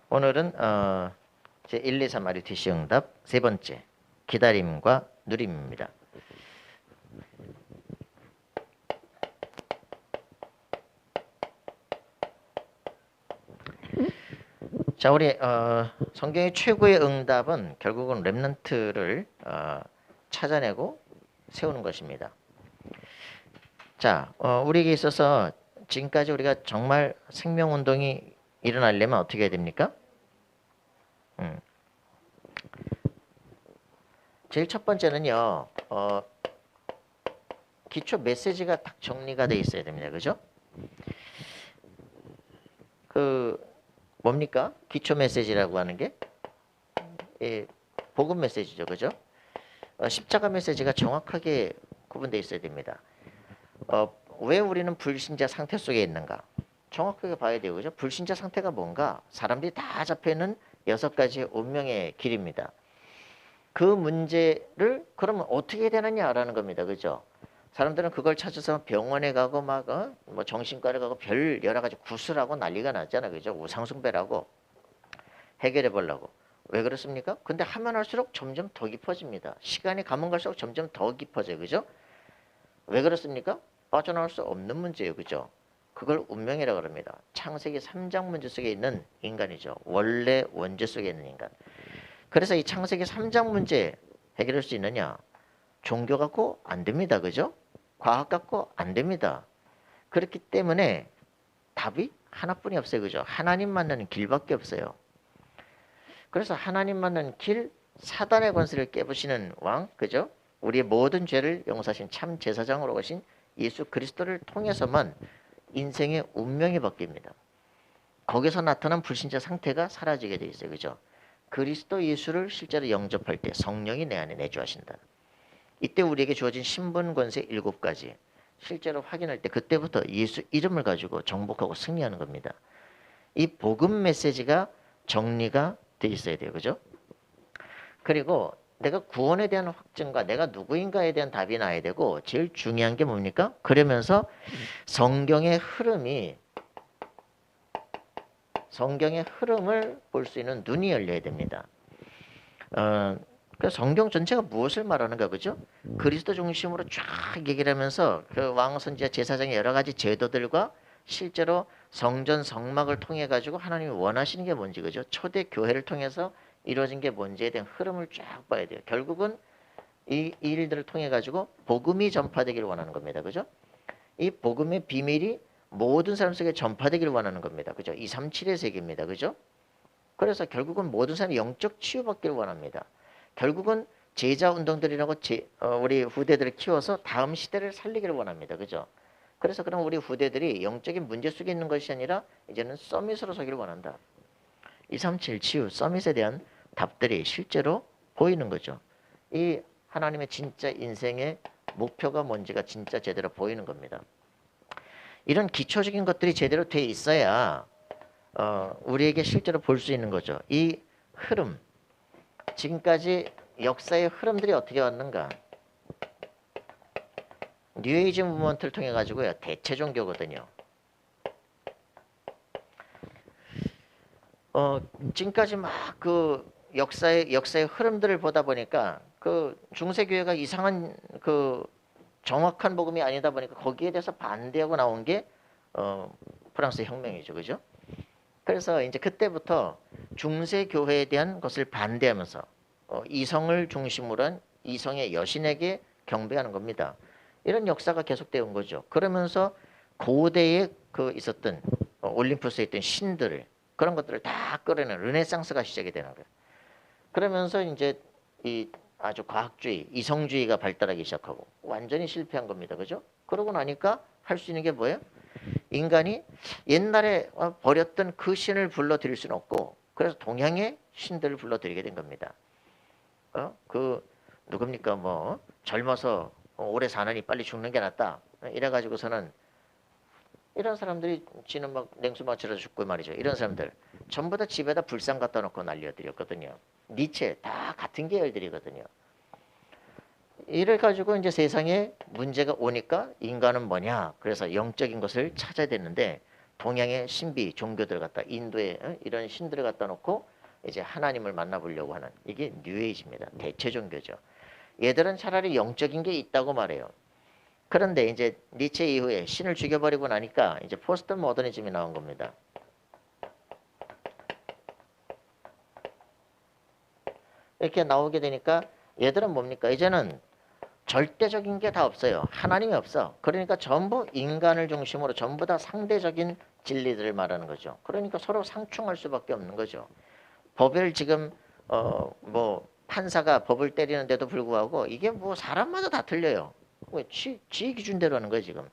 오늘은 제 1, 2, 3 RUTC 응답 세 번째 기다림과 누림입니다. 자, 우리 성경의 최고의 응답은 결국은 렘넌트를 찾아내고 세우는 것입니다. 자, 우리에게 있어서 지금까지 우리가 정말 생명운동이 일어나려면 어떻게 해야 됩니까? 제일 첫 번째는요, 기초 메시지가 딱 정리가 돼 있어야 됩니다. 그죠? 뭡니까? 기초 메시지라고 하는 게 복음 메시지죠. 그죠? 십자가 메시지가 정확하게 구분되어 있어야 됩니다. 왜 우리는 불신자 상태 속에 있는가? 정확하게 봐야 돼요. 그죠? 불신자 상태가 뭔가? 사람들이 다 잡혀있는 6가지 운명의 길입니다. 그 문제를 그러면 어떻게 해야 되느냐라는 겁니다. 그죠? 사람들은 그걸 찾아서 병원에 가고 막 뭐 정신과를 가고 별 여러 가지 구슬하고 난리가 났잖아요. 그죠? 우상숭배라고 해결해 보려고. 왜 그렇습니까? 근데 하면 할수록 점점 더 깊어집니다. 시간이 가면 갈수록 점점 더 깊어져요. 그죠? 왜 그렇습니까? 빠져나올 수 없는 문제예요. 그죠? 그걸 운명이라고 합니다. 창세기 3장 문제 속에 있는 인간이죠. 원래 원죄 속에 있는 인간. 그래서 이 창세기 3장 문제 해결할 수 있느냐? 종교 갖고 안 됩니다. 그죠? 과학 갖고 안 됩니다. 그렇기 때문에 답이 하나뿐이 없어요. 그죠? 하나님 만나는 길밖에 없어요. 그래서 하나님 만나는 길, 사단의 권세를 깨부시는 왕, 그죠? 우리의 모든 죄를 용서하신 참 제사장으로 오신 예수 그리스도를 통해서만 인생의 운명이 바뀝니다. 거기서 나타난 불신자 상태가 사라지게 돼 있어요. 그죠? 그리스도 예수를 실제로 영접할 때 성령이 내 안에 내주하신다. 이때 우리에게 주어진 신분 권세 7가지 실제로 확인할 때 그때부터 예수 이름을 가지고 정복하고 승리하는 겁니다. 이 복음 메시지가 정리가 돼 있어야 돼요. 그죠? 그리고 내가 구원에 대한 확증과 내가 누구인가에 대한 답이 나야 되고 제일 중요한 게 뭡니까? 그러면서 성경의 흐름을 볼 수 있는 눈이 열려야 됩니다. 그 성경 전체가 무엇을 말하는가, 그죠? 그리스도 중심으로 쫙 얘기를 하면서 그 왕, 선지자, 제사장의 여러 가지 제도들과 실제로 성전, 성막을 통해 가지고 하나님이 원하시는 게 뭔지, 그죠? 초대 교회를 통해서 이루어진 게 뭔지에 대한 흐름을 쫙 봐야 돼요. 결국은 이 일들을 통해 가지고 복음이 전파되기를 원하는 겁니다, 그죠? 이 복음의 비밀이 모든 사람 속에 전파되기를 원하는 겁니다, 그죠? 237의 세계입니다, 그죠? 그래서 결국은 모든 사람이 영적 치유받기를 원합니다. 결국은 제자 운동들이라고 우리 후대들을 키워서 다음 시대를 살리기를 원합니다. 그죠? 그래서 그럼 우리 후대들이 영적인 문제 속에 있는 것이 아니라 이제는 서밋으로 서기를 원한다. 237 치유 서밋에 대한 답들이 실제로 보이는 거죠. 이 하나님의 진짜 인생의 목표가 뭔지가 진짜 제대로 보이는 겁니다. 이런 기초적인 것들이 제대로 돼 있어야 우리에게 실제로 볼 수 있는 거죠. 이 흐름, 지금까지 역사의 흐름들이 어떻게 왔는가? 뉴에이지 무브먼트를 통해 가지고요. 대체 종교거든요. 지금까지 막 그 역사의 흐름들을 보다 보니까 그 중세교회가 이상한 그 정확한 복음이 아니다 보니까 거기에 대해서 반대하고 나온 게 프랑스 혁명이죠. 그죠? 그래서 이제 그때부터 중세교회에 대한 것을 반대하면서 이성을 중심으로 한 이성의 여신에게 경배하는 겁니다. 이런 역사가 계속되어 온 거죠. 그러면서 고대에 그 있었던 올림푸스에 있던 신들을 그런 것들을 다 끌어내는 르네상스가 시작이 되는 거예요. 그러면서 이제 이 아주 과학주의, 이성주의가 발달하기 시작하고 완전히 실패한 겁니다. 그죠? 그러고 나니까 할 수 있는 게 뭐예요? 인간이 옛날에 버렸던 그 신을 불러들일 수는 없고 그래서 동양의 신들을 불러들이게 된 겁니다. 그 누굽니까 뭐 젊어서 오래 사느니 빨리 죽는 게 낫다 이래가지고서는 이런 사람들이 지는 막 냉수 맞추러 죽고 말이죠. 이런 사람들 전부 다 집에다 불상 갖다 놓고 날려드렸거든요. 니체 다 같은 계열들이거든요. 이래 가지고 이제 세상에 문제가 오니까 인간은 뭐냐? 그래서 영적인 것을 찾아야 되는데 동양의 신비 종교들 갖다 인도의 이런 신들을 갖다 놓고 이제 하나님을 만나보려고 하는 이게 뉴에이지입니다. 대체 종교죠. 얘들은 차라리 영적인 게 있다고 말해요. 그런데 이제 니체 이후에 신을 죽여버리고 나니까 이제 포스트 모더니즘이 나온 겁니다. 이렇게 나오게 되니까 얘들은 뭡니까? 이제는 절대적인 게 다 없어요. 하나님이 없어. 그러니까 전부 인간을 중심으로 전부 다 상대적인 진리들을 말하는 거죠. 그러니까 서로 상충할 수밖에 없는 거죠. 법을 지금 뭐 판사가 법을 때리는데도 불구하고 이게 뭐 사람마다 다 틀려요. 지 기준대로 하는 거예요 지금.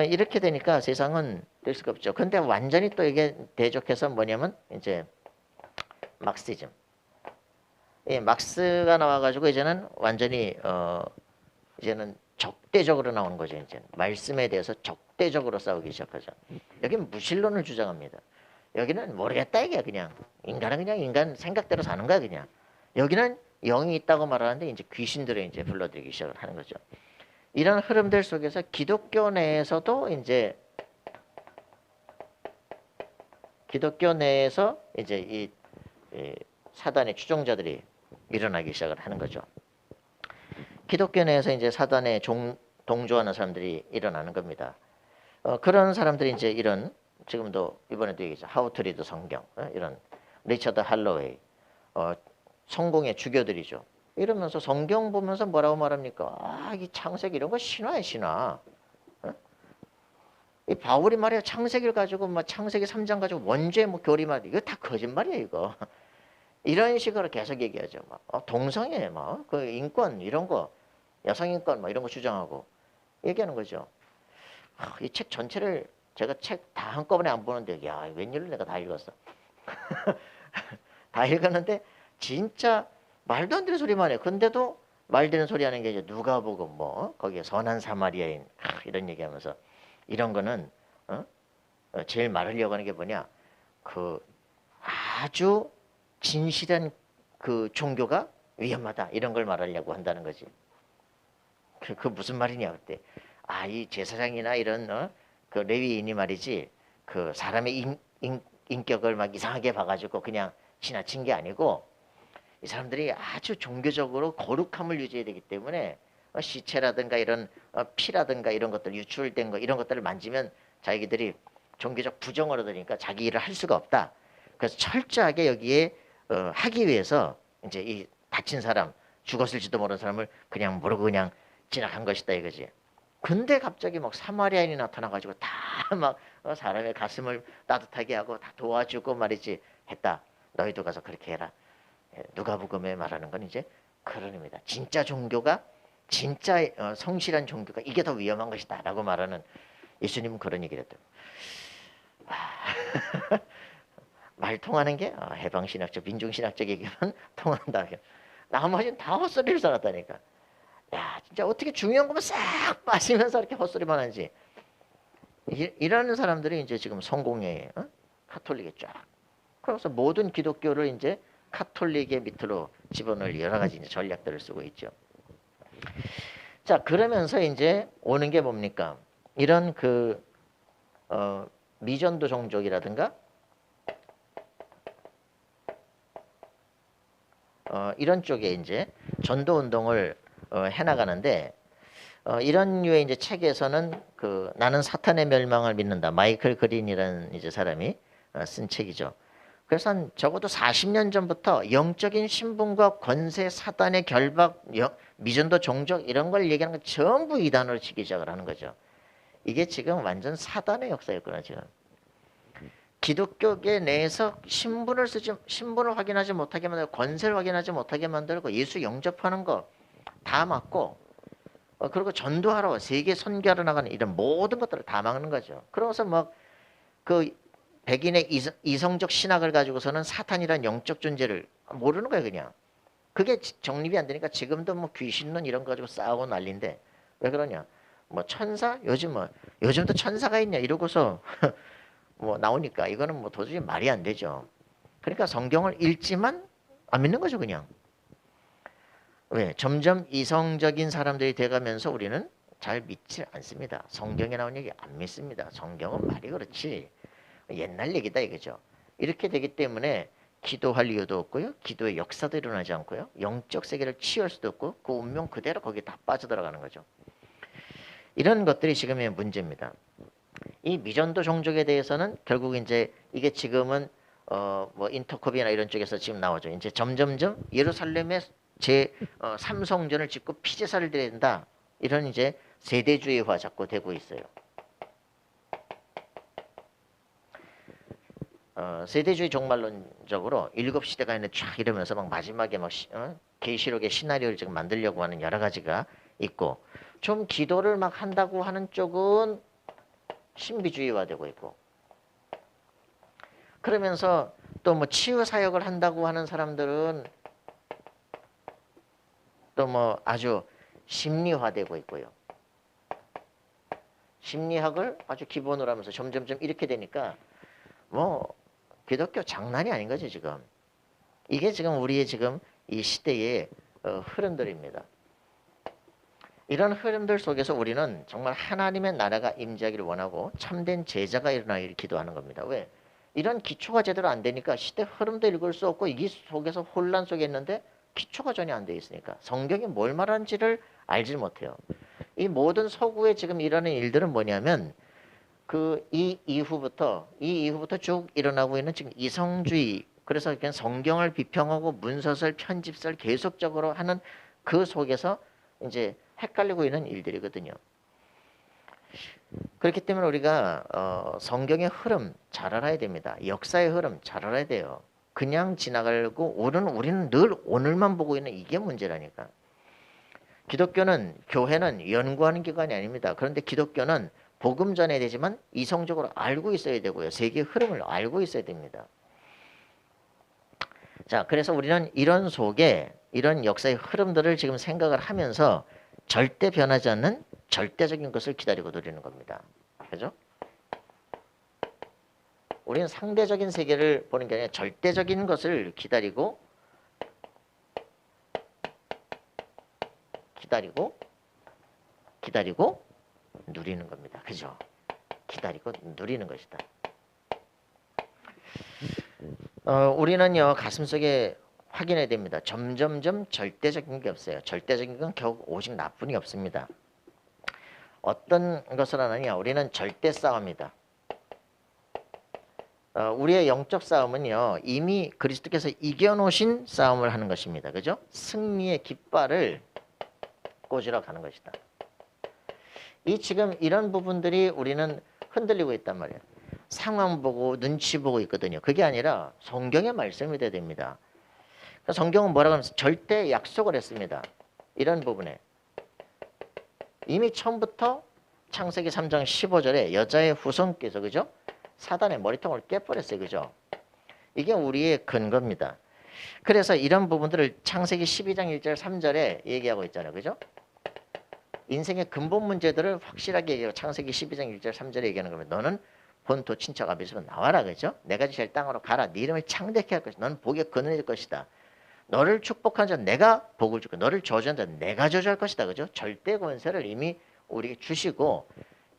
이렇게 되니까 세상은 될 수가 없죠. 근데 완전히 또 이게 대적해서 뭐냐면 이제 막시즘. 예, 막스가 나와가지고 이제는 완전히 이제는 적대적으로 나오는 거죠. 이제 말씀에 대해서 적대적으로 싸우기 시작하죠. 여기는 무신론을 주장합니다. 여기는 모르겠다 이게 그냥 인간은 그냥 인간 생각대로 사는 거야 그냥. 여기는 영이 있다고 말하는데 이제 귀신들을 이제 불러들이기 시작을 하는 거죠. 이런 흐름들 속에서 기독교 내에서도 이제 기독교 내에서 이제 이 사단의 추종자들이 일어나기 시작을 하는 거죠. 기독교 내에서 이제 사단에 동조하는 사람들이 일어나는 겁니다. 그런 사람들이 이제 이런 지금도 이번에도 얘기했죠. 하우 투 리드 성경 이런 리처드 할로웨이 성공의 주교들이죠. 이러면서 성경 보면서 뭐라고 말합니까? 이 창세기 이런 거 신화야 신화. 이 바울이 말이야 창세기를 가지고 막 창세기 3장 가지고 원죄 뭐 교리말 이거 다 거짓말이야 이거. 이런 식으로 계속 얘기하죠. 막 동성애 막 그 인권 이런 거 여성 인권 막 이런 거 주장하고 얘기하는 거죠. 이 책 전체를 제가 책 다 한꺼번에 안 보는데 야 웬일로 내가 다 읽었어. 다 읽었는데 진짜 말도 안 되는 소리만 해. 근데도 말 되는 소리 하는 게 이제 누가복음 뭐 거기에 선한 사마리아인 이런 얘기하면서 이런 거는 제일 말하려고 하는 게 뭐냐 그 아주 진실한 그 종교가 위험하다 이런 걸 말하려고 한다는 거지. 그 무슨 말이냐 그때 이 제사장이나 이런 그 레위인이 말이지 그 사람의 인격을 막 이상하게 봐가지고 그냥 지나친 게 아니고 이 사람들이 아주 종교적으로 거룩함을 유지해야 되기 때문에 시체라든가 이런 피라든가 이런 것들 유출된 거 이런 것들을 만지면 자기들이 종교적 부정을 얻으니까 자기 일을 할 수가 없다. 그래서 철저하게 여기에 하기 위해서 이제 이 다친 사람 죽었을지도 모르는 사람을 그냥 모르고 그냥 지나간 것이다 이거지. 근데 갑자기 막 사마리아인이 나타나가지고 다 막 사람의 가슴을 따뜻하게 하고 다 도와주고 말이지 했다. 너희도 가서 그렇게 해라. 누가복음에 말하는 건 이제 그런 의미다. 진짜 종교가 진짜 성실한 종교가 이게 더 위험한 것이다라고 말하는 예수님은 그런 얘기를 했대요. 말 통하는 게 해방신학적, 민중신학적 얘기만 통한다. 나머지는 다 헛소리를 써놨다니까. 야, 진짜 어떻게 중요한 것만 싹 빠지면서 이렇게 헛소리만 하지. 이라는 사람들이 이제 지금 성공회에 카톨릭에 쫙. 그래서 모든 기독교를 이제 카톨릭의 밑으로 집어넣을 여러 가지 이제 전략들을 쓰고 있죠. 자, 그러면서 이제 오는 게 뭡니까? 이런 그 미전도 종족이라든가 이런 쪽에 이제 전도 운동을 해나가는데 이런 류의 이제 책에서는 그 나는 사탄의 멸망을 믿는다 마이클 그린이라는 이제 사람이 쓴 책이죠. 그래서 한 적어도 40년 전부터 영적인 신분과 권세, 사단의 결박, 미전도 종족 이런 걸 얘기하는 건 전부 이단으로 치기 시작을 하는 거죠. 이게 지금 완전 사단의 역사였구나 지금. 기독교계 내에서 신분을 확인하지 못하게 만들고 권세를 확인하지 못하게 만들고 예수 영접하는 거 다 막고 그리고 전도하러 세계 선교하러 나가는 이런 모든 것들을 다 막는 거죠. 그러면서 막 그 백인의 이성적 신학을 가지고서는 사탄이란 영적 존재를 모르는 거예요 그냥. 그게 정립이 안 되니까 지금도 뭐 귀신론 이런 거 가지고 싸우고 난리인데 왜 그러냐. 뭐 천사? 요즘도 천사가 있냐 이러고서 뭐 나오니까 이거는 뭐 도저히 말이 안 되죠. 그러니까 성경을 읽지만 안 믿는 거죠 그냥. 왜? 점점 이성적인 사람들이 돼가면서 우리는 잘 믿지 않습니다. 성경에 나온 얘기 안 믿습니다. 성경은 말이 그렇지 옛날 얘기다 이거죠. 이렇게 되기 때문에 기도할 이유도 없고요. 기도의 역사도 일어나지 않고요. 영적 세계를 치유할 수도 없고 그 운명 그대로 거기에 다 빠져들어가는 거죠. 이런 것들이 지금의 문제입니다. 이 미전도 종족에 대해서는 결국 이제 이게 지금은 뭐 인터컵이나 이런 쪽에서 지금 나오죠. 이제 점점점 예루살렘에 제 삼성전을 짓고 피제사를 드려야 된다. 이런 이제 세대주의화 자꾸 되고 있어요. 세대주의 종말론적으로 일곱 시대가 있는 쫙 이러면서 막 마지막에 막 계시록의 시나리오를 지금 만들려고 하는 여러 가지가 있고 좀 기도를 막 한다고 하는 쪽은 신비주의화되고 있고 그러면서 또 뭐 치유 사역을 한다고 하는 사람들은 또 뭐 아주 심리화되고 있고요. 심리학을 아주 기본으로 하면서 점점점 이렇게 되니까 뭐 기독교 장난이 아닌 거죠 지금. 이게 지금 우리의 지금 이 시대의 흐름들입니다. 이런 흐름들 속에서 우리는 정말 하나님의 나라가 임재하기를 원하고 참된 제자가 일어나기를 기도하는 겁니다. 왜? 이런 기초가 제대로 안 되니까 시대 흐름도 읽을 수 없고 이 속에서 혼란 속에 있는데 기초가 전혀 안 돼 있으니까 성경이 뭘 말하는지를 알지 못해요. 이 모든 서구에 지금 일어나는 일들은 뭐냐면 이 이후부터 쭉 일어나고 있는 지금 이성주의 그래서 그냥 성경을 비평하고 문서설 편집설 계속적으로 하는 그 속에서 이제 헷갈리고 있는 일들이거든요. 그렇기 때문에 우리가 성경의 흐름 잘 알아야 됩니다. 역사의 흐름 잘 알아야 돼요. 그냥 지나가고 우리는 늘 오늘만 보고 있는 이게 문제라니까. 기독교는 교회는 연구하는 기관이 아닙니다. 그런데 기독교는 복음 전해야 되지만 이성적으로 알고 있어야 되고요. 세계의 흐름을 알고 있어야 됩니다. 자, 그래서 우리는 이런 속에 이런 역사의 흐름들을 지금 생각을 하면서 절대 변하지 않는 절대적인 것을 기다리고 누리는 겁니다. 그죠? 우리는 상대적인 세계를 보는 게 아니라 절대적인 것을 기다리고 누리는 겁니다. 그죠? 기다리고 누리는 것이다. 우리는요 가슴속에 확인해야 됩니다. 점점점 절대적인 게 없어요. 절대적인 건 결국 오직 나뿐이 없습니다. 어떤 것을 하느냐? 우리는 절대 싸움이다. 우리의 영적 싸움은요 이미 그리스도께서 이겨놓으신 싸움을 하는 것입니다. 그죠? 승리의 깃발을 꽂으러 가는 것이다. 이 지금 이런 부분들이 우리는 흔들리고 있단 말이에요. 상황 보고 눈치 보고 있거든요. 그게 아니라 성경의 말씀이 돼야 됩니다. 성경은 뭐라고 하면서 절대 약속을 했습니다. 이런 부분에 이미 처음부터 창세기 3장 15절에 여자의 후손께서 그죠? 사단의 머리통을 깨버렸어요. 그죠? 이게 우리의 근거입니다. 그래서 이런 부분들을 창세기 12장 1절 3절에 얘기하고 있잖아요. 그죠? 인생의 근본 문제들을 확실하게 얘기하고 창세기 12장 1절 3절에 얘기하는 겁니다. 너는 본토 친척 아비집으로 나와라. 그죠? 내가 지실 땅으로 가라. 네 이름을 창대케 할 것이다. 너는 복에 거느릴 것이다. 너를 축복한 자 내가 복을 주고 너를 저주한 자 내가 저주할 것이다. 그죠? 절대 권세를 이미 우리에게 주시고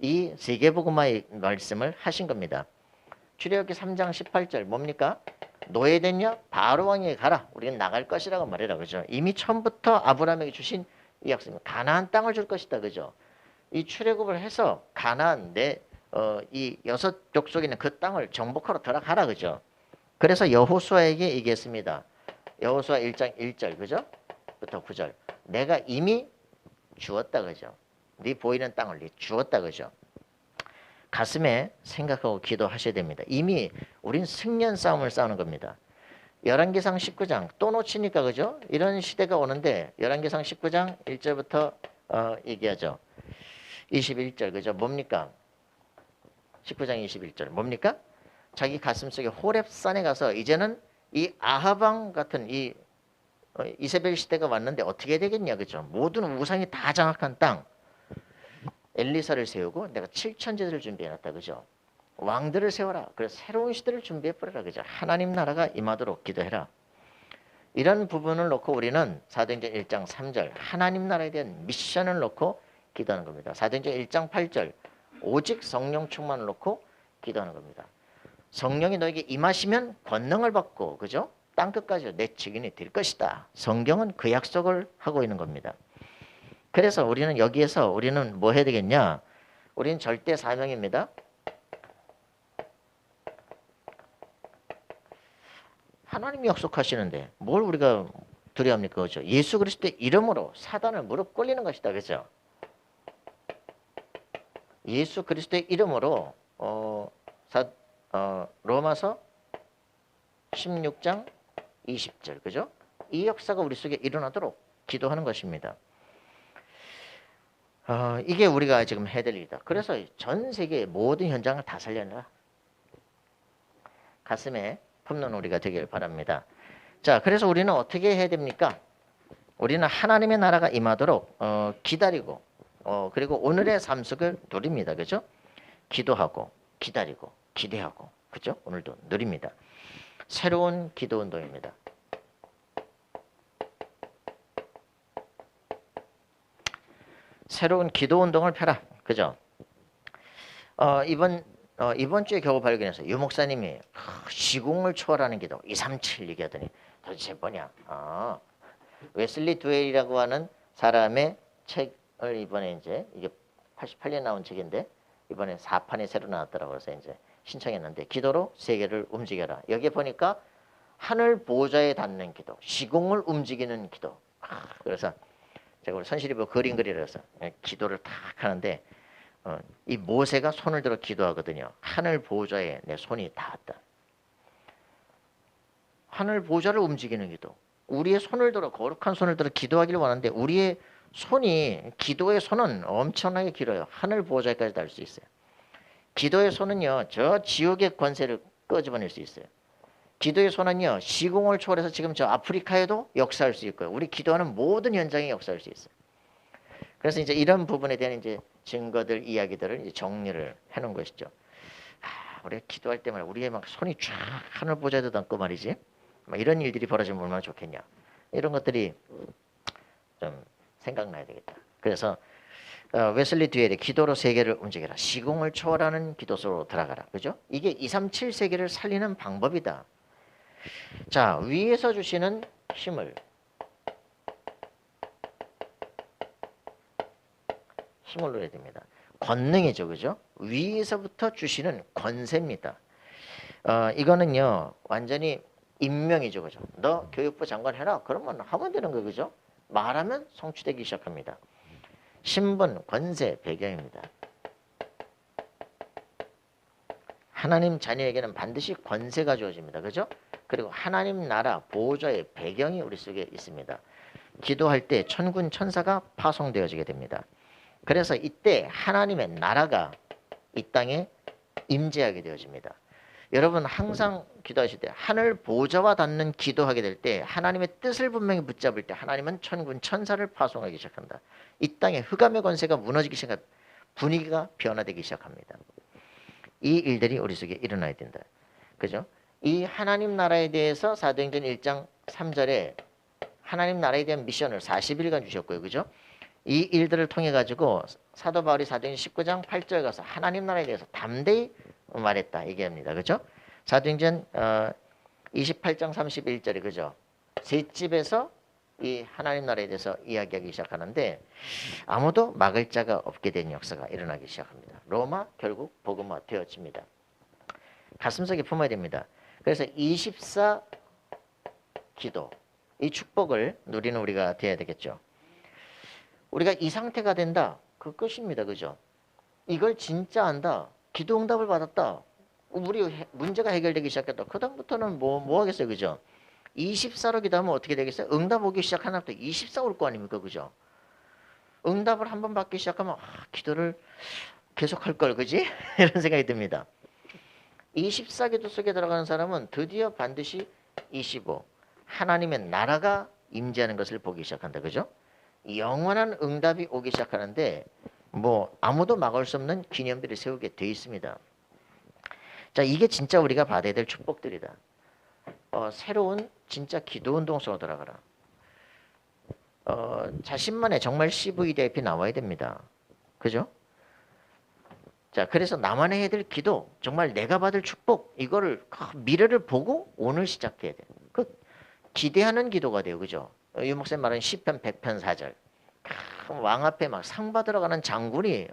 이 세계복음화의 말씀을 하신 겁니다. 출애굽기 3장 18절 뭡니까? 노예됐냐? 바로 왕에게 가라. 우리는 나갈 것이라고 말해라. 그죠? 이미 처음부터 아브라함에게 주신 이 약속입니다. 가나안 땅을 줄 것이다. 그죠? 이 출애굽을 해서 가나안 이 여섯 족속에 있는 그 땅을 정복하러 들어가라. 그죠? 그래서 여호수아에게 얘기했습니다. 여호수아 1장 1절 그죠? 부터 9절 내가 이미 주었다. 그죠? 네 보이는 땅을 네 주었다. 그죠? 가슴에 생각하고 기도하셔야 됩니다. 이미 우린 승리한 싸움을 싸우는 겁니다. 열왕기상 19장 또 놓치니까 그죠? 이런 시대가 오는데 열왕기상 19장 1절부터 얘기하죠. 21절 그죠? 뭡니까? 19장 21절 뭡니까? 자기 가슴속에 호렙산에 가서 이제는 이 아하방 같은 이 이세벨 시대가 왔는데 어떻게 되겠냐 그죠? 모든 우상이 다 장악한 땅 엘리사를 세우고 내가 7천제들을 준비해놨다. 그죠? 왕들을 세워라. 그래서 새로운 시대를 준비해버려라. 그죠? 하나님 나라가 임하도록 기도해라. 이런 부분을 놓고 우리는 사도행전 1장 3절 하나님 나라에 대한 미션을 놓고 기도하는 겁니다. 사도행전 1장 8절 오직 성령 충만을 놓고 기도하는 겁니다. 성령이 너에게 임하시면 권능을 받고 그죠? 땅끝까지 내 증인이 될 것이다. 성경은 그 약속을 하고 있는 겁니다. 그래서 우리는 여기에서 우리는 뭐 해야 되겠냐? 우리는 절대 사명입니다. 하나님이 약속하시는데 뭘 우리가 두려워합니까? 그죠? 예수 그리스도의 이름으로 사단을 무릎 꿇리는 것이다. 그죠? 예수 그리스도의 이름으로 로마서 16장 20절 그죠? 이 역사가 우리 속에 일어나도록 기도하는 것입니다. 이게 우리가 지금 해야 될 일이다. 그래서 전 세계의 모든 현장을 다 살려내라. 가슴에 품는 우리가 되길 바랍니다. 자, 그래서 우리는 어떻게 해야 됩니까? 우리는 하나님의 나라가 임하도록 기다리고 그리고 오늘의 삶 속을 누립니다. 그죠? 기도하고 기다리고 기대하고 그죠? 오늘도 누립니다. 새로운 기도 운동입니다. 새로운 기도 운동을 펴라. 그죠? 이번 주에 겨우 발견해서 유 목사님이 시공을 초월하는 기도 237 얘기하더니 도대체 뭐냐? 웨슬리 두웨이라고 하는 사람의 책을 이번에 이제 이게 88년 나온 책인데 이번에 4판이 새로 나왔더라고요. 그래서 이제 신청했는데 기도로 세계를 움직여라. 여기에 보니까 하늘 보좌에 닿는 기도, 시공을 움직이는 기도. 그래서 제가 우리 선실이 뭐 그림 그리려서 기도를 탁 하는데 이 모세가 손을 들어 기도하거든요. 하늘 보좌에 내 손이 닿았다. 하늘 보좌를 움직이는 기도. 우리의 손을 들어 거룩한 손을 들어 기도하기를 원하는데 우리의 손이 기도의 손은 엄청나게 길어요. 하늘 보좌까지 닿을 수 있어요. 기도의 손은요. 저 지옥의 권세를 끄집어낼 수 있어요. 기도의 손은요. 시공을 초월해서 지금 저 아프리카에도 역사할 수 있고요. 우리 기도하는 모든 현장에 역사할 수 있어요. 그래서 이제 이런 부분에 대한 이제 증거들, 이야기들을 이제 정리를 해놓은 것이죠. 우리가 기도할 때마다 우리의 막 손이 쫙 하늘 보좌에도 닿고 말이지. 막 이런 일들이 벌어지면 얼마나 좋겠냐. 이런 것들이 좀 생각나야 되겠다. 그래서 웨슬리 듀웰의 기도로 세계를 움직여라. 시공을 초월하는 기도 속으로 들어가라. 그죠? 이게 237 세계를 살리는 방법이다. 자, 위에서 주시는 힘을 넣어야 됩니다. 권능이죠. 그죠? 위에서부터 주시는 권세입니다. 이거는요. 완전히 임명이죠. 그죠? 너 교육부 장관 해라. 그러면 하면 되는 거예요. 그죠? 말하면 성취되기 시작합니다. 신분, 권세, 배경입니다. 하나님 자녀에게는 반드시 권세가 주어집니다. 그죠? 그리고 하나님 나라 보호자의 배경이 우리 속에 있습니다. 기도할 때 천군 천사가 파송되어지게 됩니다. 그래서 이때 하나님의 나라가 이 땅에 임재하게 되어집니다. 여러분 항상 기도하실 때 하늘 보좌와 닿는 기도하게 될 때 하나님의 뜻을 분명히 붙잡을 때 하나님은 천군 천사를 파송하기 시작한다. 이 땅에 흑암의 권세가 무너지기 시작합니다. 분위기가 변화되기 시작합니다. 이 일들이 우리 속에 일어나야 된다. 그죠? 이 하나님 나라에 대해서 사도행전 1장 3절에 하나님 나라에 대한 미션을 40일간 주셨고요. 그죠? 이 일들을 통해 가지고 사도 바울이 사도행전 19장 8절에 가서 하나님 나라에 대해서 담대히 말했다 얘기합니다. 그죠? 사도행전 28장 31절에 그죠? 세 집에서 이 하나님 나라에 대해서 이야기하기 시작하는데 아무도 막을 자가 없게 된 역사가 일어나기 시작합니다. 로마 결국 복음화 되어집니다. 가슴속에 품어야 됩니다. 그래서 24 기도 이 축복을 누리는 우리가 되어야 되겠죠. 우리가 이 상태가 된다. 그 끝입니다. 그죠? 이걸 진짜 안다. 기도 응답을 받았다. 우리 문제가 해결되기 시작했다. 그 다음부터는 뭐 하겠어요. 그죠? 24로 기도하면 어떻게 되겠어요? 응답 오기 시작하나부터 24 올 거 아닙니까? 그죠? 응답을 한번 받기 시작하면 기도를 계속할 걸. 그지? 이런 생각이 듭니다. 24 기도 속에 들어가는 사람은 드디어 반드시 25 하나님의 나라가 임재하는 것을 보기 시작한다. 그죠? 영원한 응답이 오기 시작하는데 뭐 아무도 막을 수 없는 기념비를 세우게 돼 있습니다. 자, 이게 진짜 우리가 받아야 될 축복들이다. 새로운 진짜 기도 운동 속으로 들어가라. 자신만의 정말 CVDIP 나와야 됩니다. 그죠? 자, 그래서 나만의 해야 될 기도, 정말 내가 받을 축복, 이거를 미래를 보고 오늘 시작해야 돼. 그 기대하는 기도가 돼요. 그죠? 유 목사님 말하는 시편 100편 4절. 왕 앞에 막 상 받으러 가는 장군이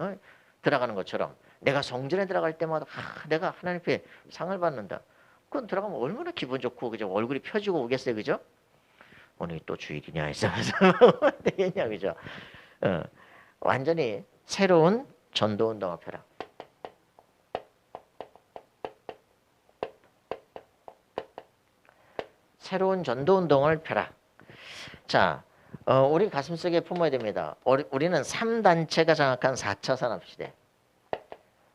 들어가는 것처럼 내가 성전에 들어갈 때마다 내가 하나님 앞에 상을 받는다. 그건 들어가면 얼마나 기분 좋고 그죠? 얼굴이 펴지고 오겠어요. 그죠? 오늘 또 주일이냐 했으면서 되겠냐 그죠? 완전히 새로운 전도 운동을 펴라. 새로운 전도 운동을 펴라. 자, 우리 가슴속에 품어야 됩니다. 우리는 3단체가 장악한 4차 산업시대.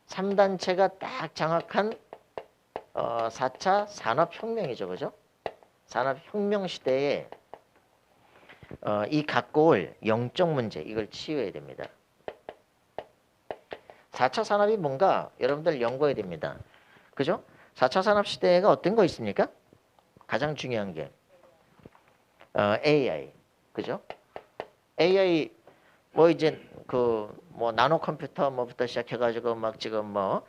3단체가 딱 장악한 4차 산업혁명이죠. 그죠? 산업혁명 시대에 이 갖고 올 영적 문제 이걸 치유해야 됩니다. 4차 산업이 뭔가 여러분들 연구해야 됩니다. 그죠? 4차 산업 시대가 어떤 거 있습니까? 가장 중요한 게 AI. 그죠? AI 뭐 이제 그 뭐 나노 컴퓨터 뭐부터 시작해 가지고 막 지금 뭐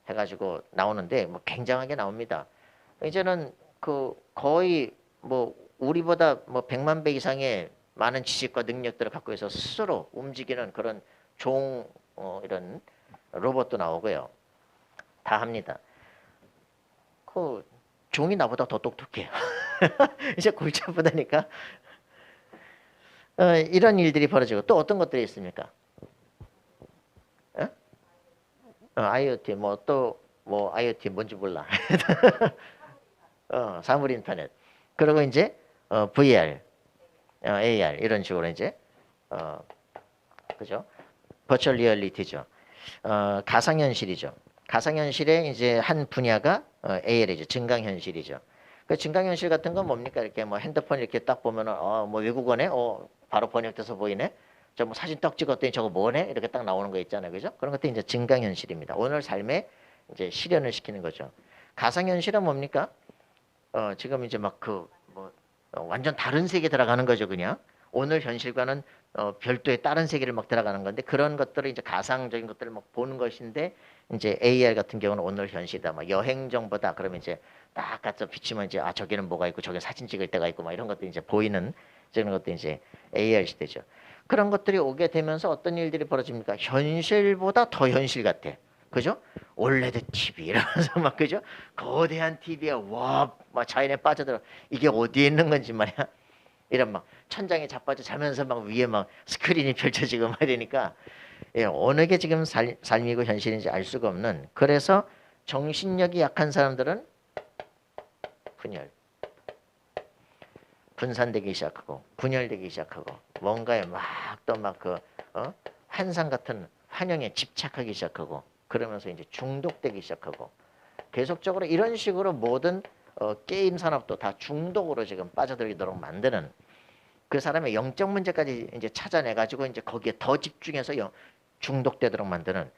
해가지고 나오는데 뭐 굉장하게 나옵니다. 이제는 그 거의 뭐 우리보다 뭐 100만 배 이상의 많은 지식과 능력들을 갖고 있어 스스로 움직이는 그런 이런 로봇도 나오고요. 다 합니다. 그 종이 나보다 더 똑똑해요. 이제 골치 아프다니까. 이런 일들이 벌어지고 또 어떤 것들이 있습니까? IoT 뭐 또 뭐 IoT 뭔지 몰라. 사물 인터넷. 그리고 이제 VR, AR 이런 식으로 이제 그죠? 버추얼 리얼리티죠. 가상현실이죠. 가상현실의 이제 한 분야가 AR이죠. 증강현실이죠. 그 증강현실 같은 건 뭡니까? 이렇게 뭐 핸드폰 이렇게 딱 보면은 뭐 외국어네, 바로 번역돼서 보이네. 저 뭐 사진 딱 찍었더니 저거 뭐네? 이렇게 딱 나오는 거 있잖아요, 그죠? 그런 것도 이제 증강현실입니다. 오늘 삶에 이제 실현을 시키는 거죠. 가상현실은 뭡니까? 지금 이제 막 완전 다른 세계 들어가는 거죠, 그냥. 오늘 현실과는 별도의 다른 세계를 막 들어가는 건데 그런 것들을 이제 가상적인 것들을 막 보는 것인데 이제 AR 같은 경우는 오늘 현실이다. 막 여행 정보다. 그러면 이제 딱 갖다 비치면 이제 저기는 뭐가 있고 저기 사진 찍을 때가 있고 막 이런 것들이 이제 보이는 그런 것도 이제 AR 시대죠. 그런 것들이 오게 되면서 어떤 일들이 벌어집니까? 현실보다 더 현실 같아. 그죠? 올레드 TV 이러면서 막 그죠? 거대한 TV에 막 자연에 빠져들어. 이게 어디에 있는 건지 말이야. 이런 막 천장에 자빠져 자면서 막 위에 막 스크린이 펼쳐지고 막 이러니까 어느 게 지금 삶이고 현실인지 알 수가 없는. 그래서 정신력이 약한 사람들은 분산되기 시작하고 분열되기 시작하고 뭔가에 막 또 막 환상 같은 환영에 집착하기 시작하고 그러면서 이제 중독되기 시작하고 계속적으로 이런 식으로 모든 게임 산업도 다 중독으로 지금 빠져들도록 만드는 그 사람의 영적 문제까지 이제 찾아내 가지고 이제 거기에 더 집중해서 중독되도록 만드는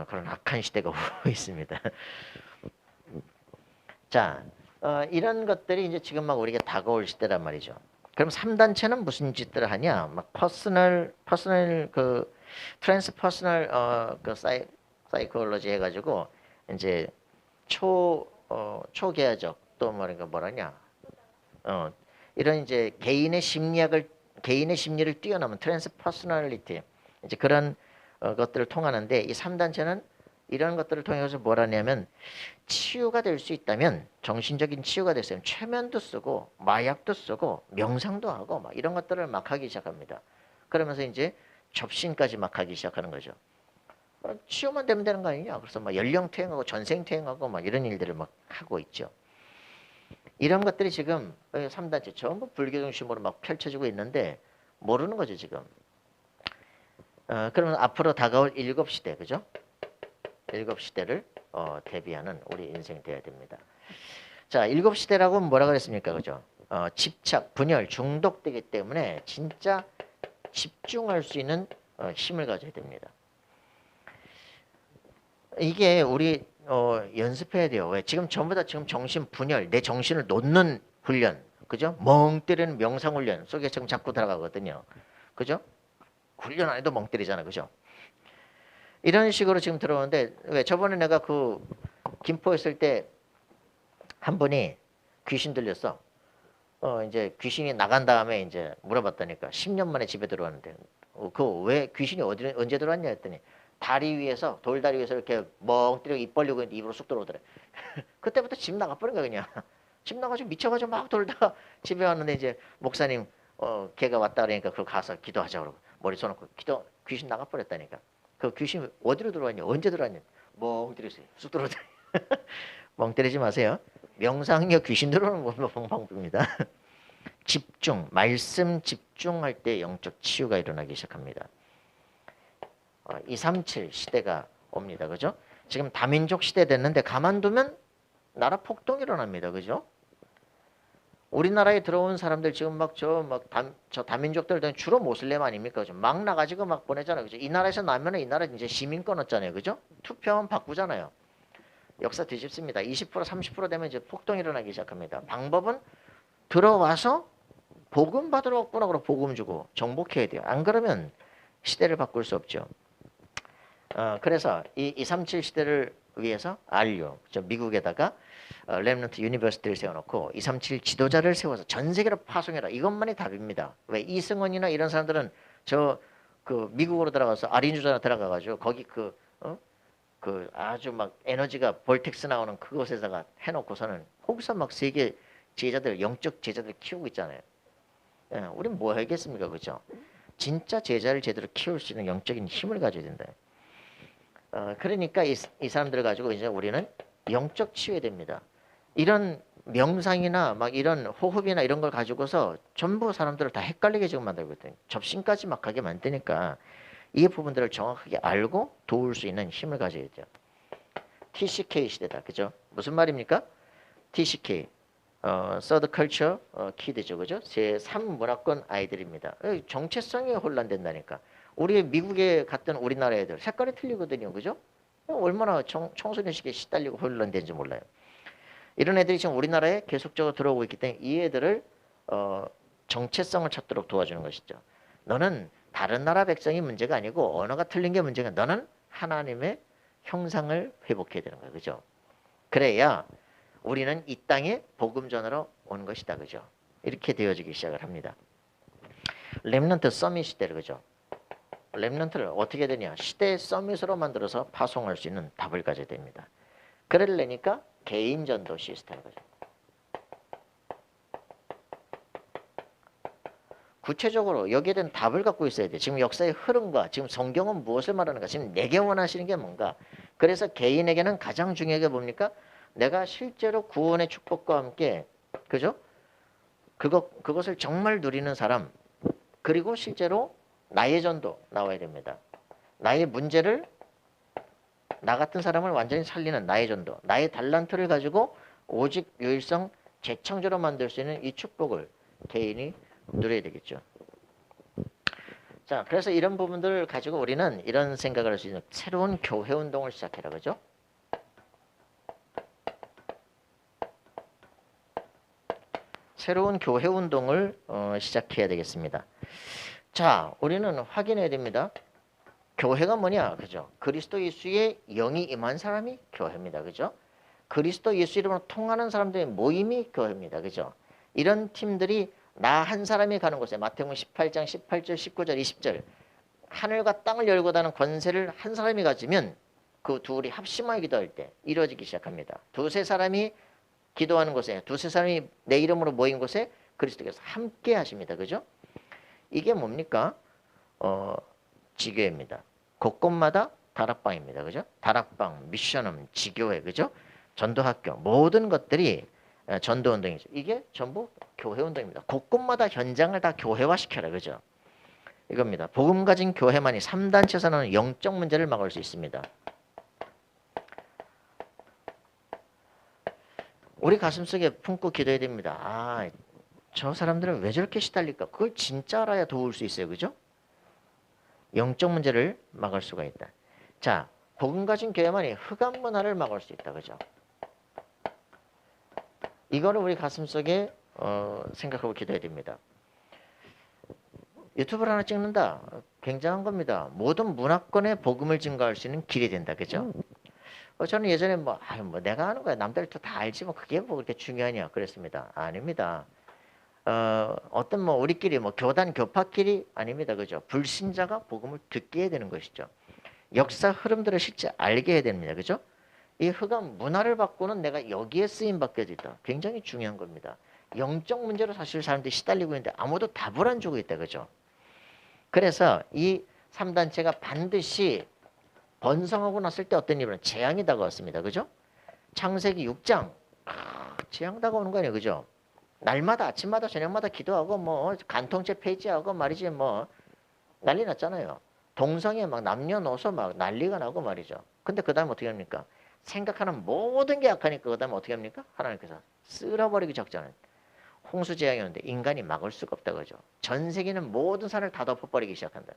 그런 악한 시대가 오고 있습니다. 자, 이런 것들이 이제 지금 막 우리가 다가올 시대란 말이죠. 그럼 3단체는 무슨 짓들을 하냐? 막 퍼스널 그 트랜스퍼스널 그 사이콜로지 해가지고 이제 초계화적 또 뭐라냐? 이런 이제 개인의 심리를 뛰어넘은 트랜스퍼스널리티 이제 그런 것들을 통하는데 이 3단체는 이런 것들을 통해서 뭘 하냐면 치유가 될 수 있다면 정신적인 치유가 됐으면 최면도 쓰고 마약도 쓰고 명상도 하고 막 이런 것들을 막 하기 시작합니다. 그러면서 이제 접신까지 막 하기 시작하는 거죠. 치유만 되면 되는 거 아니냐? 그래서 막 연령 퇴행하고 전생 퇴행하고 막 이런 일들을 막 하고 있죠. 이런 것들이 지금 3단체 전부 불교 중심으로 막 펼쳐지고 있는데 모르는 거죠 지금. 그러면 앞으로 다가올 7시대 그죠? 7시대를 대비하는 우리 인생이 되어야 됩니다. 자, 7시대라고 뭐라 그랬습니까? 그죠? 집착, 분열, 중독되기 때문에 진짜 집중할 수 있는 힘을 가져야 됩니다. 이게 우리 연습해야 돼요. 왜? 지금 전부 다 지금 정신 분열, 내 정신을 놓는 훈련, 그죠? 멍 때리는 명상 훈련 속에 지금 자꾸 들어가거든요. 그죠? 훈련 안 해도 멍 때리잖아, 그죠? 이런 식으로 지금 들어오는데 왜 저번에 내가 그 김포 있을 때 한 분이 귀신 들렸어. 이제 귀신이 나간 다음에 이제 물어봤다니까 10년 만에 집에 들어왔는데 그 왜 귀신이 언제 들어왔냐 했더니 다리 위에서 돌다리 위에서 이렇게 멍 때리고 입 벌리고 있는데 입으로 쑥 들어오더래. 그때부터 집 나가버린 거야 그냥. 집 나가지고 미쳐가지고 막 돌다가 집에 왔는데 이제 목사님 걔가 왔다 그러니까 그걸 가서 기도하자 그러고 머리 써놓고 귀신 나가버렸다니까. 그 귀신 어디로 들어왔냐 언제 들어왔냐 멍 때리세요 쑥 들어오더래. 멍 때리지 마세요. 명상력 귀신 들어오는 방법입니다. 집중, 말씀 집중할 때 영적 치유가 일어나기 시작합니다. 237 시대가 옵니다. 그죠? 지금 다민족 시대 됐는데 가만두면 나라 폭동이 일어납니다. 그죠? 우리나라에 들어온 사람들 지금 저 다민족들 주로 모슬렘 아닙니까? 그죠? 막 나가지고 막 보내잖아요. 그죠? 이 나라에서 나면은 이 나라 이제 시민 끊었잖아요. 그죠? 투표하면 바꾸잖아요. 역사 뒤집습니다. 20% 30% 되면 이제 폭동이 일어나기 시작합니다. 방법은 들어와서 복음 받으러 왔구나 그러고 복음 주고 정복해야 돼요. 안 그러면 시대를 바꿀 수 없죠. 그래서 이 237 시대를 위해서 RU, 미국에다가 렘넌트 유니버시티를 세워놓고 237 지도자를 세워서 전 세계로 파송해라. 이것만이 답입니다. 왜 이승원이나 이런 사람들은 그 미국으로 들어가서 아린주자나 들어가가지고 거기 그 아주 막 에너지가 볼텍스 나오는 그곳에다가 해놓고서는 거기서 막 세계 제자들 영적 제자들 키우고 있잖아요. 예, 우린 뭐 하겠습니까, 그죠? 진짜 제자를 제대로 키울 수 있는 영적인 힘을 가져야 된다. 그러니까 이 사람들을 가지고 이제 우리는 영적 치유해야 됩니다. 이런 명상이나 막 이런 호흡이나 이런 걸 가지고서 전부 사람들을 다 헷갈리게 지금 만들고 있거든요. 접신까지 막 하게 만드니까 이 부분들을 정확하게 알고 도울 수 있는 힘을 가져야죠. TCK 시대다, 그죠? 무슨 말입니까? TCK, Third Culture Kid죠, 그죠? 제3문화권 아이들입니다. 정체성이 혼란된다니까. 우리 미국에 갔던 우리나라 애들 색깔이 틀리거든요, 그죠? 얼마나 청소년 시기에 시달리고 혼란된지 몰라요. 이런 애들이 지금 우리나라에 계속적으로 들어오고 있기 때문에 이 애들을 정체성을 찾도록 도와주는 것이죠. 너는 다른 나라 백성이 문제가 아니고 언어가 틀린 게 문제가 너는 하나님의 형상을 회복해야 되는 거예요. 그죠? 그래야 우리는 이 땅에 복음 전하러 온 것이다. 그죠? 이렇게 되어지기 시작을 합니다. 렘넌트 서밋 시대를 그죠? 렘넌트를 어떻게 되냐? 시대의 서밋으로 만들어서 파송할 수 있는 답을 가져야 됩니다. 그러려니까 개인 전도 시스템 거죠. 구체적으로 여기에 대한 답을 갖고 있어야 돼. 지금 역사의 흐름과 지금 성경은 무엇을 말하는가? 지금 내게 원하시는 게 뭔가? 그래서 개인에게는 가장 중요한 게 뭡니까? 내가 실제로 구원의 축복과 함께 그죠? 그것을 정말 누리는 사람 그리고 실제로 나의 전도 나와야 됩니다. 나의 문제를 나 같은 사람을 완전히 살리는 나의 전도 나의 달란트를 가지고 오직 유일성 재창조로 만들 수 있는 이 축복을 개인이 누려야 되겠죠. 자, 그래서 이런 부분들을 가지고 우리는 이런 생각을 할 수 있는 새로운 교회 운동을 시작해라. 그죠? 새로운 교회 운동을 시작해야 되겠습니다. 자, 우리는 확인해야 됩니다. 교회가 뭐냐? 그죠? 그리스도 예수의 영이 임한 사람이 교회입니다. 그죠? 그리스도 예수 이름으로 통하는 사람들의 모임이 교회입니다. 그죠? 이런 팀들이 나 한 사람이 가는 곳에 마태복음 18장 18절 19절 20절 하늘과 땅을 열고 다는 권세를 한 사람이 가지면 그 둘이 합심하여 기도할 때 이루어지기 시작합니다. 두세 사람이 기도하는 곳에 두세 사람이 내 이름으로 모인 곳에 그리스도께서 함께 하십니다. 그죠? 이게 뭡니까? 지교회입니다. 곳곳마다 다락방입니다. 그죠? 다락방, 미션홈, 지교회, 그죠? 전도학교 모든 것들이 전도운동이죠. 이게 전부 교회운동입니다. 곳곳마다 현장을 다 교회화시켜라. 그죠? 이겁니다. 복음 가진 교회만이 3단체에서는 영적 문제를 막을 수 있습니다. 우리 가슴속에 품고 기도해야 됩니다. 아, 저 사람들은 왜 저렇게 시달릴까? 그걸 진짜 알아야 도울 수 있어요. 그죠? 영적 문제를 막을 수가 있다. 자, 복음 가진 교회만이 흑암 문화를 막을 수 있다. 그죠? 이거를 우리 가슴속에 생각하고 기도해야 됩니다. 유튜브를 하나 찍는다. 굉장한 겁니다. 모든 문화권의 복음을 증거할 수 있는 길이 된다. 그죠? 저는 예전에 뭐 내가 하는 거야. 남들도 다 알지 뭐 그게 뭐 그렇게 중요하냐 그랬습니다. 아닙니다. 어떤 뭐 우리끼리 뭐 교단 교파끼리 아닙니다. 그죠? 불신자가 복음을 듣게 해야 되는 것이죠. 역사 흐름들을 실제 알게 해야 됩니다. 그죠? 이 흑암 문화를 바꾸는 내가 여기에 쓰임 받게 됐다. 굉장히 중요한 겁니다. 영적 문제로 사실 사람들이 시달리고 있는데 아무도 답을 안 주고 있다. 그죠? 그래서 이 3단체가 반드시 번성하고 났을 때 어떤 일은 재앙이 다가왔습니다. 그죠? 창세기 6장 재앙 다가오는 거 아니에요. 그죠? 날마다 아침마다 저녁마다 기도하고 뭐 간통죄 폐지하고 말이지 뭐 난리 났잖아요. 동성애 막 남녀노소 막 난리가 나고 말이죠. 근데 그 다음에 어떻게 합니까? 생각하는 모든 게 악하니까 그 다음에 어떻게 합니까? 하나님께서 쓸어버리기 적잖아요. 홍수 재앙이 오는데 인간이 막을 수가 없다 그죠. 전 세계는 모든 산을 다 덮어버리기 시작한다.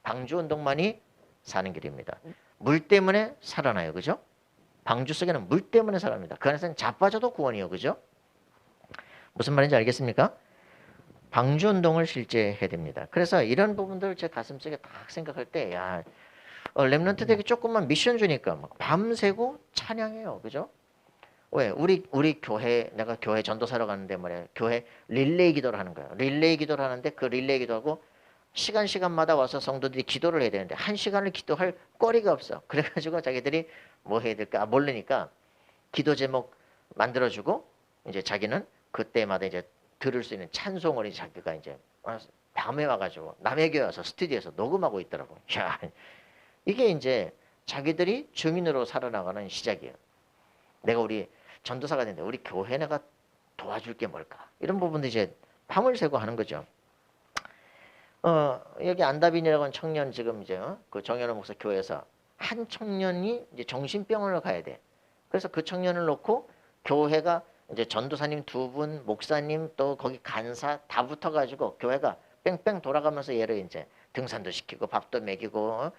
방주운동만이 사는 길입니다. 물 때문에 살아나요. 그죠? 방주 속에는 물 때문에 살아납니다. 그 안에서는 자빠져도 구원이요. 그죠? 무슨 말인지 알겠습니까? 방주운동을 실제 해야 됩니다. 그래서 이런 부분들을 제 가슴속에 딱 생각할 때 야, 렘넌트 되게 조금만 미션 주니까 막 밤새고 찬양해요. 그죠? 왜? 우리 교회 내가 교회 전도사로 가는데 말이야. 교회 릴레이 기도를 하는 거예요. 릴레이 기도를 하는데 그 릴레이 기도하고 시간마다 와서 성도들이 기도를 해야 되는데 한 시간을 기도할 거리가 없어. 그래가지고 자기들이 뭐 해야 될까 모르니까 기도 제목 만들어주고 이제 자기는 그때마다 이제 들을 수 있는 찬송을 이제 자기가 이제 밤에 와가지고 남의 교회 와서 스튜디오에서 녹음하고 있더라고. 야, 이게 이제 자기들이 증인으로 살아나가는 시작이에요. 내가 우리 전도사가 됐는데 우리 교회 내가 도와줄 게 뭘까? 이런 부분도 이제 밤을 새고 하는 거죠. 여기 안다빈이라고 하는 청년 지금 이제 그 정현호 목사 교회에서 한 청년이 이제 정신병원을 가야 돼. 그래서 그 청년을 놓고 교회가 이제 전도사님 2분, 목사님 또 거기 간사 다 붙어가지고 교회가 뺑뺑 돌아가면서 얘를 이제 등산도 시키고 밥도 먹이고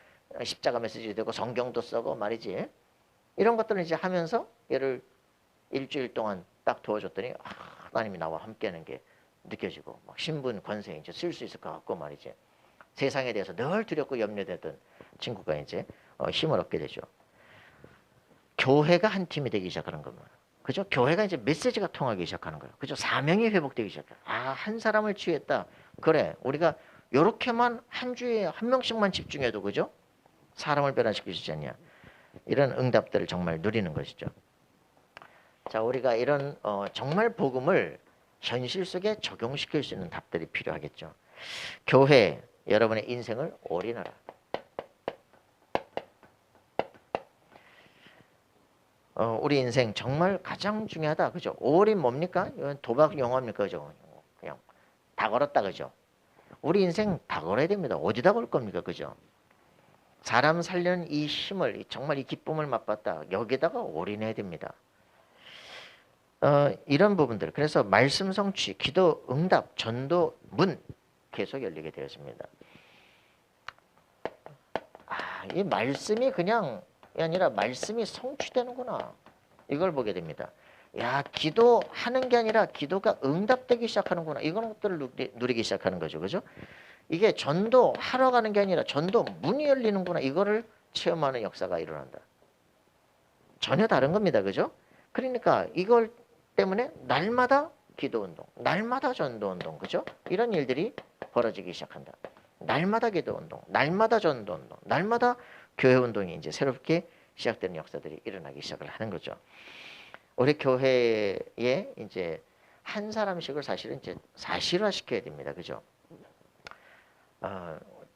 십자가 메시지 되고 성경도 써고 말이지. 이런 것들을 이제 하면서 얘를 일주일 동안 딱 도와줬더니 하나님이 나와 함께하는 게 느껴지고 막 신분 권세 이제 쓸 수 있을 것 같고 말이지. 세상에 대해서 늘 두렵고 염려되던 친구가 이제 힘을 얻게 되죠. 교회가 한 팀이 되기 시작하는 겁니다. 그죠? 교회가 이제 메시지가 통하기 시작하는 거예요. 그죠? 사명이 회복되기 시작해요. 한 사람을 치유했다. 그래, 우리가 요렇게만 한 주에 한 명씩만 집중해도 그죠? 사람을 변화시킬 수 있지 않냐. 이런 응답들을 정말 누리는 것이죠. 자, 우리가 이런 정말 복음을 현실 속에 적용시킬 수 있는 답들이 필요하겠죠. 교회, 여러분의 인생을 올인하라. 우리 인생 정말 가장 중요하다. 그죠? 올인 뭡니까? 이건 도박 용어입니까? 그죠? 그냥 다 걸었다. 그죠? 우리 인생 다 걸어야 됩니다. 어디다 걸 겁니까? 그죠? 사람 살려는 이 힘을, 정말 이 기쁨을 맛봤다. 여기다가 올인해야 됩니다. 이런 부분들. 그래서 말씀 성취, 기도 응답, 전도 문 계속 열리게 되었습니다. 이 말씀이 그냥 아니라 말씀이 성취되는구나. 이걸 보게 됩니다. 야, 기도하는 게 아니라 기도가 응답되기 시작하는구나. 이런 것들을 누리기 시작하는 거죠. 그죠? 이게 전도하러 가는 게 아니라 전도 문이 열리는구나. 이거를 체험하는 역사가 일어난다. 전혀 다른 겁니다. 그죠? 그러니까 이걸 때문에 날마다 기도운동, 날마다 전도운동, 그죠? 이런 일들이 벌어지기 시작한다. 날마다 기도운동, 날마다 전도운동, 날마다 교회운동이 이제 새롭게 시작되는 역사들이 일어나기 시작을 하는 거죠. 우리 교회에 이제 한 사람씩을 사실은 이제 사실화시켜야 됩니다. 그죠?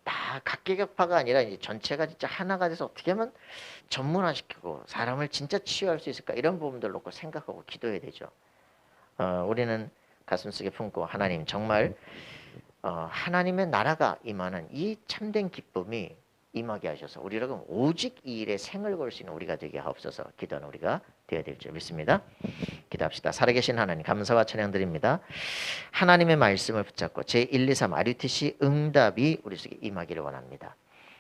다 각계격파가 아니라 이제 전체가 진짜 하나가 돼서 어떻게 하면 전문화시키고 사람을 진짜 치유할 수 있을까 이런 부분들 놓고 생각하고 기도해야 되죠. 우리는 가슴속에 품고 하나님 정말 하나님의 나라가 임하는 이 참된 기쁨이 임하게 하셔서 우리가 오직 이 일에 생을 걸 수 있는 우리가 되게 하옵소서. 기도는 우리가 되어야 될 줄 믿습니다. 기도합시다. 살아계신 하나님 감사와 찬양 드립니다. 하나님의 말씀을 붙잡고 제1, 2, 3 RUTC 응답이 우리 속에 임하기를 원합니다.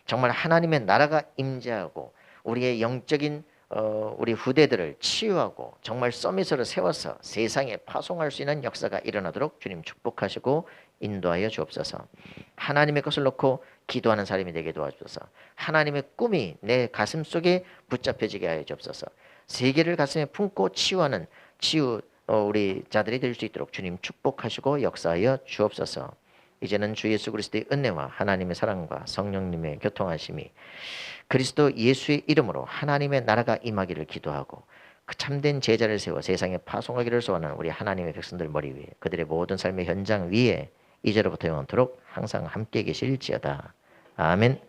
정말 하나님의 나라가 임재하고 우리의 영적인 우리 후대들을 치유하고 정말 서밋으로 세워서 세상에 파송할 수 있는 역사가 일어나도록 주님 축복하시고 인도하여 주옵소서. 하나님의 것을 놓고 기도하는 사람이 되게 도와주소서. 하나님의 꿈이 내 가슴 속에 붙잡혀지게 하여 주옵소서. 세계를 가슴에 품고 치유하는 우리 자들이 될 수 있도록 주님 축복하시고 역사하여 주옵소서. 이제는 주 예수 그리스도의 은혜와 하나님의 사랑과 성령님의 교통하심이 그리스도 예수의 이름으로 하나님의 나라가 임하기를 기도하고 그 참된 제자를 세워 세상에 파송하기를 소원하는 우리 하나님의 백성들 머리 위에 그들의 모든 삶의 현장 위에 이제로부터 영원토록 항상 함께 계실지어다. 아멘.